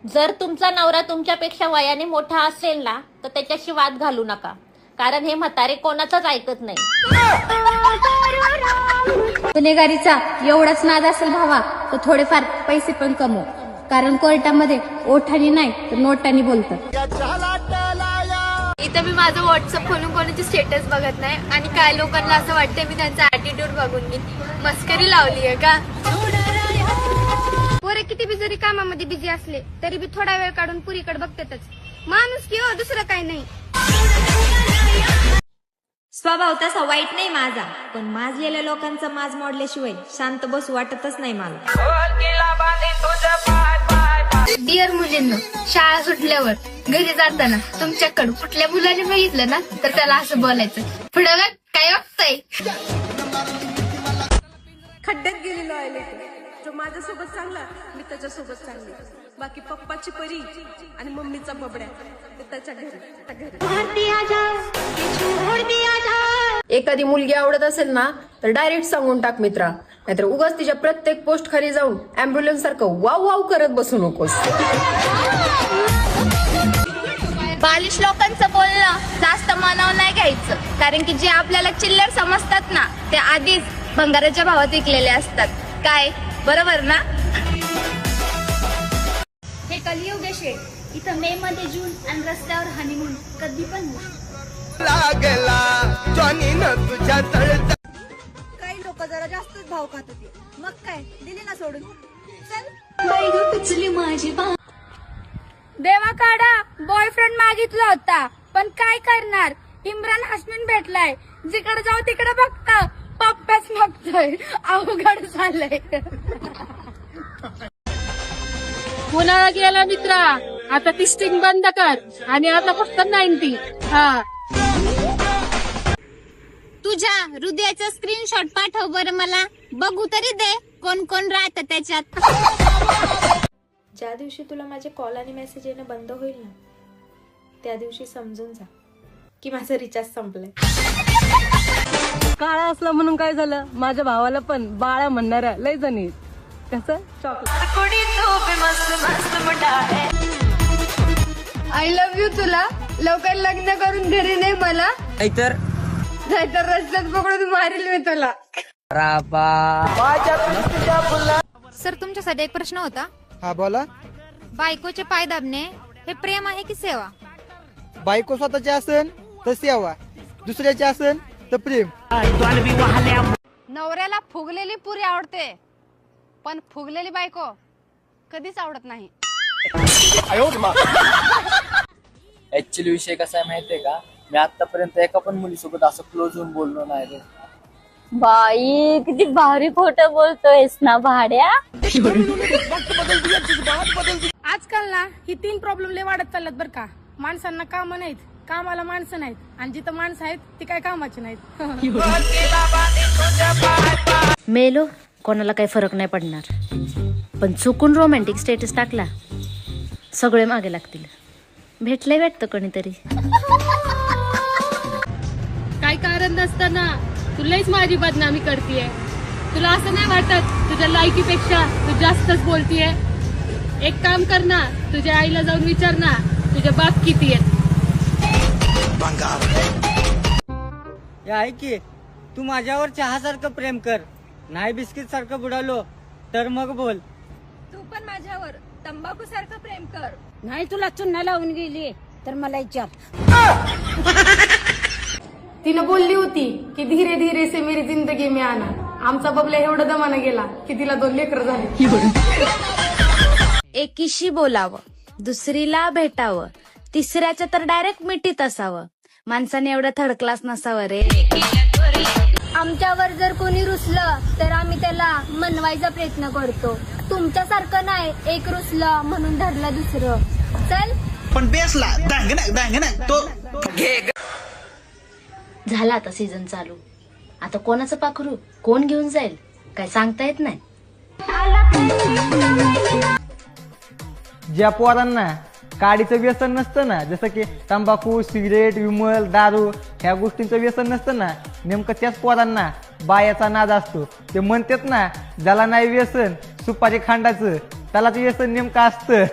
जर तुमचा नवरा तुमच्यापेक्षा वयाने मोठा असेल ना तर त्याच्याशी वाद घालू नका, कारण हे म्हातारे कोणाचंच ऐकत नाही. गुन्हेगारीचा एवढाच नाद असेल भावा तर थोडेफार पैसे पण कमव, कारण कोर्टामध्ये ओठानी नाही तर नोटानी बोलतं. इथं मी माझं व्हॉट्सअप खोलून कोणाची स्टेटस बघत नाही आणि काय लोकांना असं वाटतं मी त्यांचा ऍटिट्यूड बघून मी मस्करी लावली आहे का. पोरे किती बी जरी कामामध्ये बिझी असले तरी बी थोडा वेळ काढून पुरीकडे बघतातच. माणूस की हो, दुसरं काही नाही. स्वभाव तसा वाईट नाही माझा, पण माजलेल्या लोकांचा माज मोडल्याशिवाय शांत बसू वाटतच नाही मला. डिअर मुलींनो, शाळा सुटल्यावर घरी जाताना तुमच्याकडे कुठल्या मुलाने बघितलं ना तर त्याला असं बोलायचं, पुढं बघ काय वागतंय. खड्ड्यात गेलेलो आहे जो माझ्यासोबत चांगला मी त्याच्यासोबत चांगली, बाकी पप्पाची परी आणि मम्मीचा बबड्या ते त्याच्या घरी. एखादी मुलगी आवडत असेल ना तर डायरेक्ट सांगून टाक मित्रा, नाहीतर उगाच तिच्या प्रत्येक पोस्ट खाली जाऊन अँब्युलन्स सारखं वाव वाव करत बसू नकोस. बालिश लोकांचं बोलणं जास्त मनावर नाही घ्यायचं, कारण की जे आपल्याला चिल्लर समजतात ना ते आधीच भंगाराच्या भावात विकलेले असतात. काय बरोबर ना. हे कलियुग आहे शेठ, इथं मे मध्ये जून आणि रस्त्यावर हनीमून कधी पण होऊ. काही लोक जरा जास्तच भाव खात होते, मग काय दिली ना सोडून. चल देवा काढा, बॉयफ्रेंड मागितला होता पण काय करणार, इम्रान हाशमीन भेटलाय, जिकडे जाऊ तिकडे बघता पप्प्याच मागतोय, अवघड झालंय. उन्हाळा गेला मित्रा, आता ती स्टिंग बंद कर आणि आता फक्त 90. हा, तुझ्या हृदयाचा स्क्रीनशॉट पाठव बरं मला, बघू तरी दे कोण कोण राहतं त्याच्यात. ज्या दिवशी तुला माझे कॉल आणि मेसेज येणं बंद होईल ना त्या दिवशी समजून जा की माझं रिचार्ज संपलंय. काळा असला म्हणून काय झालं, माझ्या भावाला पण बाळा म्हणणाऱ्या लय जणी कसं आय लव्ह यू तुला, लवकर लग्न करून घरी नाही मला, नाहीतर रस्त्यात पकडून मारेल मी तुला. सर तुमच्यासाठी एक प्रश्न होता. हा बोला. बायकोचे पाय दाबणे हे प्रेम आहे की सेवा? बायको स्वतःची असन तर सेवा, दुसऱ्याची असन तर प्रेम. नवऱ्याला फुगलेली पुरी आवडते पण फुगलेली बायको कधीच आवडत नाही. ऍक्च्युली विषय कसा आहे माहितीये का, मी आतापर्यंत एका पण मुलीसोबत असं क्लोज होऊन बोललो नाही रे. बाई किती भारी खोटं बोलतोयस ना भाड्या. आजकाल ना ही 3 प्रॉब्लेम लय वाढत चालल्यात बर का. माणसांना काम नाहीत, कामाला माणसं नाहीत, आणि जिथं माणसं आहेत ती काय कामाची नाहीत. मेलो कोणाला काही फरक नाही पडणार, पण चुकून रोमॅन्टिक स्टेटस टाकला सगळे मागे लागतील. भेटलंय वाटतं कोणीतरी. काय कारण नसताना तुलाच माझी बदनामी करतीये. तुला असं नाही वाटत तुझ्या लायकीपेक्षा तू जास्तच बोलतीये? एक काम कर ना, तुझ्या आईला जाऊन विचार ना तुझे बाप किती आहेत. ऐक की, तू माझ्यावर चहासारखं प्रेम कर, नाही बिस्किट सारखं बुडालो तर मग बोल. तू पण माझ्यावर तंबाखू सारखं प्रेम कर, नाही तुला चुन्हा लावून गेली तर मला विचार. तिनं बोलली होती की धीरे धीरे से मेरी जिंदगी में आना. आमचा बबल्या एवढं दमानं गेला की तिला 2 लेकरं झाली. एकीशी बोलावं, दुसरीला भेटावं, तिसऱ्याच्या तर डायरेक्ट मिठीत असावं. माणसाने एवढं थर्ड क्लास नसावं रे. आमच्यावर जर कोणी रुसलं तर आम्ही त्याला मनवायचा प्रयत्न करतो. तुमच्यासारखं नाही एक रुसलं म्हणून धरलं दुसरं. चल पण बेसला तो झाला आता सीझन चालू, आता कोणाचं पाखरू कोण घेऊन जाईल काय सांगता येत नाही. ज्या पोरांना काडीचं व्यसन नसतं ना, जसं की तंबाखू, सिगरेट, विमल, दारू ह्या गोष्टींचं व्यसन नसतं ना, नेमकं त्याच पोरांना बायाचा नाद असतो. ते म्हणतात ना, ज्याला नाही व्यसन सुपारी खांडाचं त्यालाच व्यसन नेमकं असतं.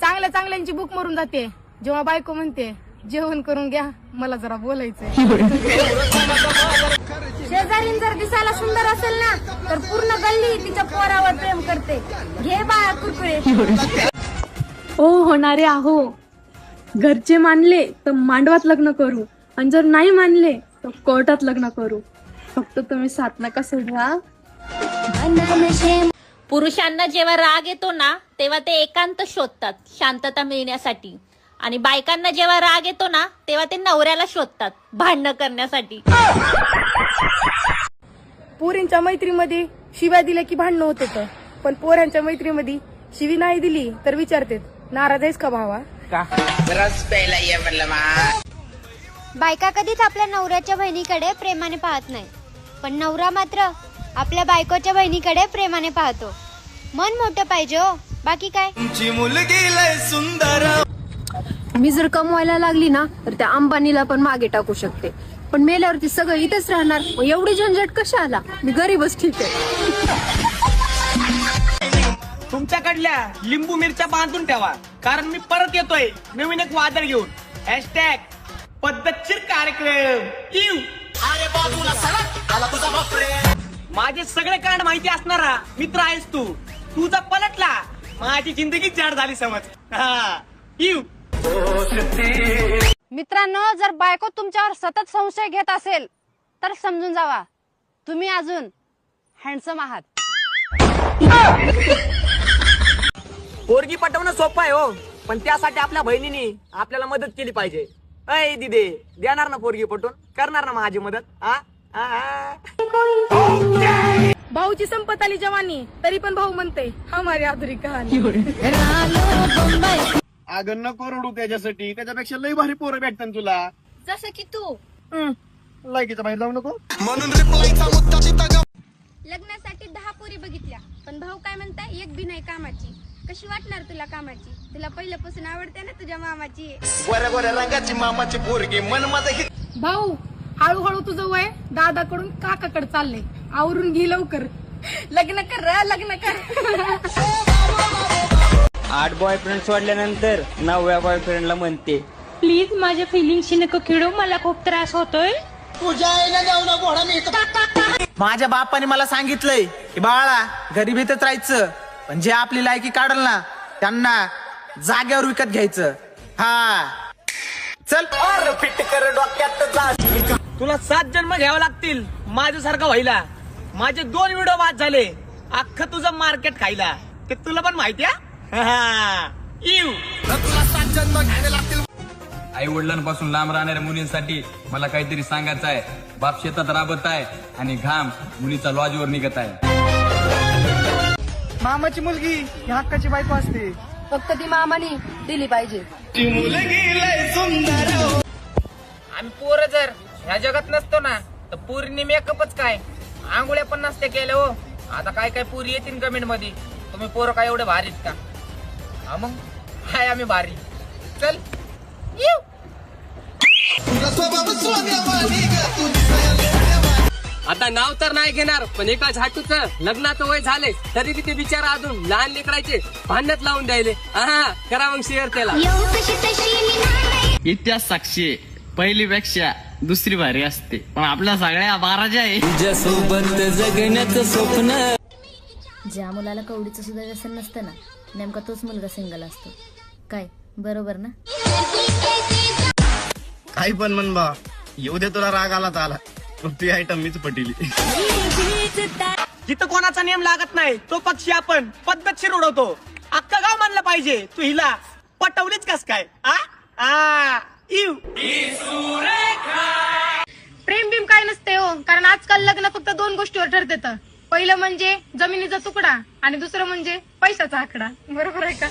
चांगल्या चांगल्यांची भूक मरून जाते जेव्हा बायको म्हणते जेवण करून घ्या मला जरा बोलायचंय. शेजारीन जर दिसायला सुंदर असेल ना तर पूर्ण गल्ली तिच्या पोरावर प्रेम करते. घे बाळा कुरकुरे. ओ होणारे आहो, घरचे मानले तर मांडवात लग्न करू आणि जर नाही मानले तर कोर्टात लग्न करू. फक्त तुम्ही साथ नका सोडा. पुरुषांना जेव्हा राग येतो ना तेव्हा ते एकांत शोधतात शांतता मिळण्यासाठी, आणि बायकांना जेव्हा राग येतो ना तेव्हा ते नवऱ्याला शोधतात भांडणं करण्यासाठी. पोरींच्या मैत्रीमध्ये शिव्या दिल्या की भांडणं होत होतं, पण पोरांच्या मैत्रीमध्ये शिवी नाही दिली तर विचारते नाराज आहेस का भावा. बायका कधीच आपल्या नवऱ्याच्या बहिणीकडे प्रेमाने पाहत नाही, पण नवरा मात्र आपल्या बायकोच्या बहिणीकडे प्रेमाने पाहतो. मन मोठं पाहिजे हो, बाकी काय. मी जर कमवायला लागली ना तर त्या अंबानीला पण मागे टाकू शकते, पण मेल्यावरती सगळं इथेच राहणार. एवढी झंझट कशाला, मी गरीबच ठीक आहे. तुमच्याकडल्या लिंबू मिरच्या बांधून ठेवा, कारण मी परत येतोय नवीन एक वादळ घेऊन. हॅशटॅग पद्धतशीर कार्यक्रम. माझे सगळे कांड माहिती असणारा मित्र आहेस तू. तुझा पलटला माझी जिंदगी जाड झाली समज. मित्रांनो, जर बायको तुमच्यावर सतत संशय घेत असेल तर समजून जावा तुम्ही अजून हँडसम आहात. पोरगी पटवणं सोपं आहे हो, पण त्यासाठी आपल्या बहिणीने आपल्याला मदत केली पाहिजे. अय दिदे, देणार ना पोरगी पटवून, करणार ना माझी मदत. भाऊची संपत आली जवानी तरी पण भाऊ म्हणते हमारी अधुरी कहाणी. अगं नको रडू त्याच्यासाठी, त्याच्यापेक्षा लई भारी पोरं भेटतात तुला. जसं की तू लायकीच्या बाहेर जाऊ नको. लग्नासाठी 10 पोरी बघितल्या, पण भाऊ काय म्हणताय एक बी नाही कामाची. कशी वाटणार तुला कामाची? तुला पहिल्यापासून आवडते ना तुझ्या मामाची. गोऱ्या गोऱ्या रंगाची मामाची पोरगी मन माझं. भाऊ, हळूहळू तुझं वय दादाकडून काकाकडे चाललंय, आवरून घे लवकर. लग्न कर रे, लग्न कर. 8 बॉयफ्रेंड सोडल्यानंतर 9व्या बॉयफ्रेंडला म्हणते प्लीज माझ्या फिलिंगशी नको खेळू, मला खूप त्रास होतोय. तुझ्या आईला जाऊ ना घोडा मी. माझ्या बापाने मला सांगितलंय की बाळा गरिबीतच राहायचं, पण जे आपली लायकी काढल ना त्यांना जाग्यावर विकत घ्यायचं. हा चल फिट कर डोक्यात. तुला 7 जन्म घ्यावे लागतील माझ्यासारखं व्हायला. माझे 2 व्हिडिओ बाद झाले अख्खं तुझं मार्केट खायला, ते तुला पण माहिती आहे. आई वडिलांपासून लांब राहणाऱ्या मुलींसाठी मला काहीतरी सांगायचं आहे. बाप शेतात राबत आहे आणि घाम मुलीचा लॉजवर निघत आहे. मामाची मुलगी ही हक्काची बायको असते, फक्त ती मामानी दिली पाहिजे. आम्ही पोरं जर ह्या जगात नसतो ना तर पोरींनी मेकअपच काय आंघोळ्या पण नसते केलं हो. आता काय काय पोरी येतील कमेंट मध्ये, तुम्ही पोरं काय एवढे भारीत का? हा मग हाय आम्ही भारी. चल आता नाव तर नाही घेणार, पण एका झाटूचं लग्नाचं वय झाले तरी तिथे बिचारा अजून लहान लेकरायचे भांडण्यात लावून द्यायले. करा मग शेअर त्याला. इतिहास साक्षी पहिलीपेक्षा दुसरी भारी असते, पण आपल्या सगळ्या बाराच्या आहे. तुझ्यासोबत जगण्याचं स्वप्न. ज्या मुलाला कवडीचं सुद्धा व्यसन नसतं ना, नेमका तोच मुलगा सिंगल असतो. काय बरोबर ना? काही पण म्हण बा, येऊ दे तुला राग आला तर आला, पण ती आयटम मीच पटिली. जिथं कोणाचा नियम लागत नाही तो पक्षी आपण पद्धतशीर उडवतो. अख्खा गाव मानलं पाहिजे तू हिला पटवलीच कस काय? प्रेम बिम काय नसते हो, कारण आजकाल लग्न फक्त 2 गोष्टीवर ठरते. पहिलं म्हणजे जमिनीचा तुकडा आणि दुसरं म्हणजे पैशाचा आकडा. बरोबर आहे का?